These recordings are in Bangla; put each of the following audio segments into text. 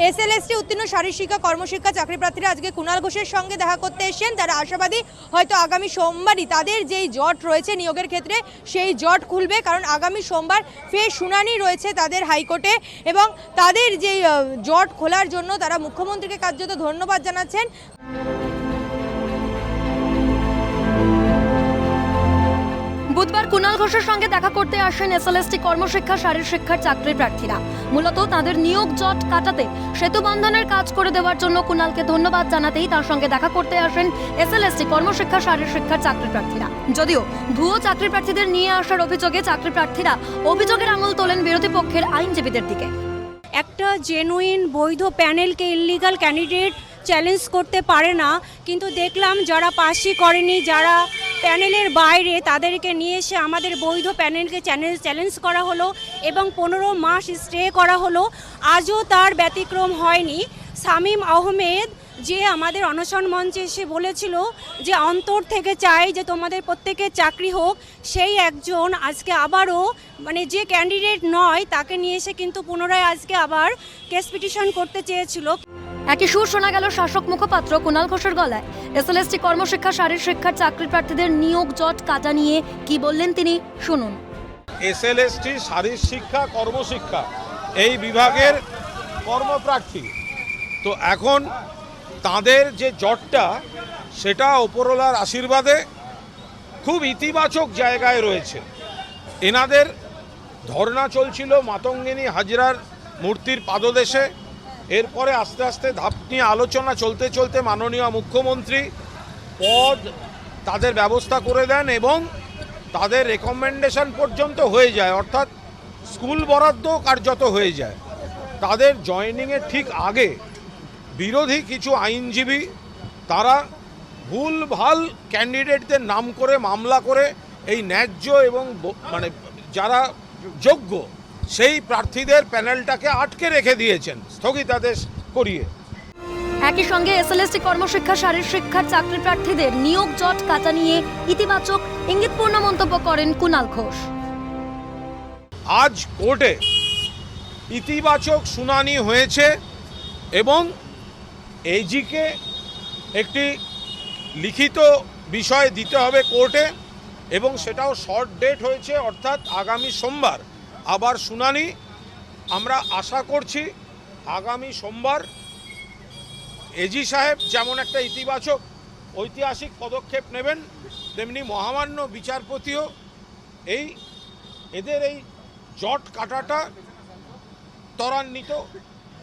এসএলএসটি উত্তীর্ণ শারীরিক শিক্ষা কর্মশিক্ষা চাকরি প্রার্থীরা আজকে কুণাল ঘোষের সঙ্গে দেখা করতে এসেছেন। তারা আশাবাদী হয়তো আগামী সোমবারই তাদের যেই জট রয়েছে নিয়োগের ক্ষেত্রে সেই জট খুলবে, কারণ আগামী সোমবার ফের শুনানি রয়েছে তাদের হাইকোর্টে এবং তাদের যেই জট খোলার জন্য তারা মুখ্যমন্ত্রীকে কার্যত ধন্যবাদ জানাচ্ছেন। বুধবার কুণাল ঘোষের সঙ্গে দেখা করতে আসেন এসএলএসটি কর্মশিক্ষা শারীরিক শিক্ষার চাকরি প্রার্থীরা। মূলত তাদের নিয়োগ জট কাটাতে সেতু বন্ধনের কাজ করে দেওয়ার জন্য কুণালকে ধন্যবাদ জানাতেই তার সঙ্গে দেখা করতে আসেন এসএলএসটি কর্মশিক্ষা শারীরিক শিক্ষার চাকরি প্রার্থীরা। যদিও ভুয়ো চাকরি প্রার্থীদের নিয়ে আসার অভিযোগে চাকরি প্রার্থীরা অভিযোগের আঙুল তোলেন বিরোধী পক্ষের আইনজীবীদের দিকে। একটা জেনুইন বৈধ প্যানেলকে ইললিগাল ক্যান্ডিডেট চ্যালেঞ্জ করতে পারে না, কিন্তু দেখলাম যারা পাসই করেনি, যারা প্যানেলের বাইরে, তাদেরকে নিয়ে এসে আমাদের বৈধ প্যানেলকে চ্যালেঞ্জ করা হলো এবং 15 মাস স্টে করা হলো। আজও তার ব্যতিক্রম হয়নি। শামীম আহমেদ যে আমাদের অনশন মঞ্চে এসে বলেছিল যে অন্তর থেকে চাই যে তোমাদের প্রত্যেকের চাকরি হোক, সেই একজন আজকে আবারও যে ক্যান্ডিডেট নয় তাকে নিয়ে এসে কিন্তু পুনরায় আজকে আবার কেস পিটিশন করতে চেয়েছিল। একই সুর শোনা গেল শাসক মুখপাত্র কুণাল ঘোষের গলায়। এসএলএসটি কর্মশিক্ষা শারীরিক শিক্ষার চাকরি প্রার্থীদের নিয়োগ জট কাটা নিয়ে কি বললেন তিনি, শুনুন। এসএলএসটি শারীরিক শিক্ষা কর্মশিক্ষা এই বিভাগের কর্মপ্রার্থী, তো এখন তাদের যে জটটা সেটা ওপরওয়ালার আশীর্বাদে খুব ইতিবাচক জায়গায় রয়েছে। এনাদের ধর্না চলছিল মাতঙ্গিনী হাজরার মূর্তির পাদদেশে। এরপরে আস্তে আস্তে ধাপ নিয়ে আলোচনা চলতে চলতে মাননীয় মুখ্যমন্ত্রী পদ তাদের ব্যবস্থা করে দেন এবং তাদের রেকমেন্ডেশন পর্যন্ত হয়ে যায়, অর্থাৎ স্কুল বরাদ্দ কার্যত হয়ে যায়। তাদের জয়েনিংয়ের ঠিক আগে বিরোধী কিছু আইনজীবী তারা ভুলভাল ক্যান্ডিডেটদের নাম করে মামলা করে এই ন্যায্য এবং যারা যোগ্য সেই প্রার্থীদের প্যানেলটাকে আটকে রেখে দিয়েছেন স্থগিতাদেশ করিয়ে। একই সঙ্গে এসএলএসটি কর্মশিক্ষা শারীরিক শিক্ষার চাকরি প্রার্থীদের নিয়োগ জট কাটা নিয়ে ইতিবাচক ইঙ্গিতপূর্ণ মন্তব্য করেন কুণাল ঘোষ। আজ কোর্টে ইতিবাচক শুনানি হয়েছে এবং এজিকে একটি লিখিত বিষয় দিতে হবে কোর্টে এবং সেটাও শর্ট ডেট হয়েছে, অর্থাৎ আগামী সোমবার আবার শুনানি। আমরা আশা করছি আগামী সোমবার এজি সাহেব যেমন একটা ইতিবাচক ঐতিহাসিক পদক্ষেপ নেবেন, তেমনি মহামান্য বিচারপতিও এদের এই জট কাটাটা ত্বরান্বিত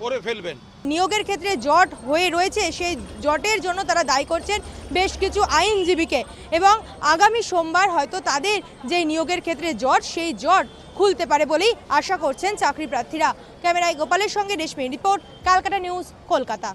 করে ফেলবেন। নিয়োগের ক্ষেত্রে জট হয়ে রয়েছে, সেই জটের জন্য তারা দায়ী করছেন বেশ কিছু আইনজীবীকে এবং আগামী সোমবার হয়তো তাদের যে নিয়োগের ক্ষেত্রে জট সেই জট খুলতে পারে বলেই আশা করছেন চাকরি প্রার্থীরা। ক্যামেরায় গোপালের সঙ্গে রেশমি রিপোর্ট, ক্যালকাটা নিউজ, কলকাতা।